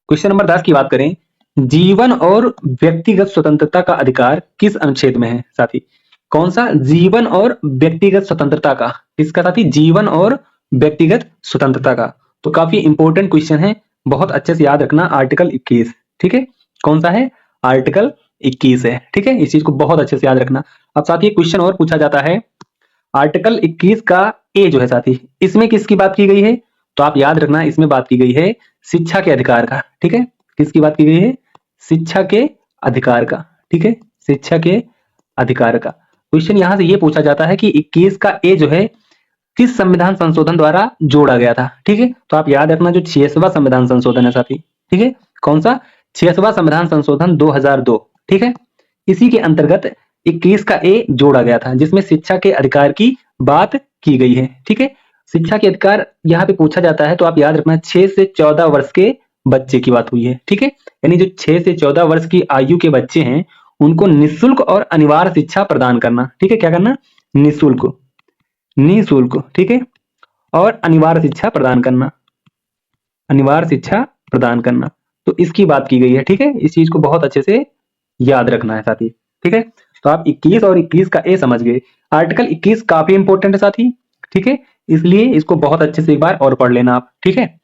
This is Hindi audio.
क्वेश्चन नंबर 10 की बात करें, जीवन और व्यक्तिगत स्वतंत्रता का अधिकार किस अनुच्छेद में है साथी? कौन सा? जीवन और व्यक्तिगत स्वतंत्रता का, किसका साथी? जीवन और व्यक्तिगत स्वतंत्रता का। तो काफी इंपॉर्टेंट क्वेश्चन है, बहुत अच्छे से याद रखना। आर्टिकल 21, ठीक है, कौन सा है? आर्टिकल 21 है, ठीक है, इस चीज को बहुत अच्छे से याद रखना। अब साथी क्वेश्चन और पूछा जाता है, आर्टिकल 21 का ए जो है साथी, इसमें किसकी बात की गई है? तो आप याद रखना, इसमें बात की गई है शिक्षा के अधिकार का, ठीक है, किसकी बात की गई है? शिक्षा के अधिकार का, ठीक है, शिक्षा के अधिकार का। क्वेश्चन यहां से ये पूछा जाता है कि 21 का ए जो है किस संविधान संशोधन द्वारा जोड़ा गया था, ठीक है। तो आप याद रखना, जो 66वां संविधान संशोधन है साथी, ठीक है, कौन सा? 66वां संविधान संशोधन 2002, ठीक है, इसी के अंतर्गत 21 का ए जोड़ा गया था, जिसमें शिक्षा के अधिकार की बात की गई है, ठीक है। शिक्षा के अधिकार यहाँ पे पूछा जाता है, तो आप याद रखना 6 से 14 वर्ष के बच्चे की बात हुई है, ठीक है, यानी जो 6 से 14 वर्ष की आयु के बच्चे हैं उनको निःशुल्क और अनिवार्य शिक्षा प्रदान करना, ठीक है, क्या करना? निःशुल्क, निःशुल्क, ठीक है, और अनिवार्य शिक्षा प्रदान करना, अनिवार्य शिक्षा प्रदान करना। तो इसकी बात की गई है, ठीक है, इस चीज को बहुत अच्छे से याद रखना है साथी, ठीक है। तो आप 21 और 21 का ए समझ गए। आर्टिकल 21 काफी इंपॉर्टेंट है साथी, ठीक है, इसलिए इसको बहुत अच्छे से एक बार और पढ़ लेना आप, ठीक है।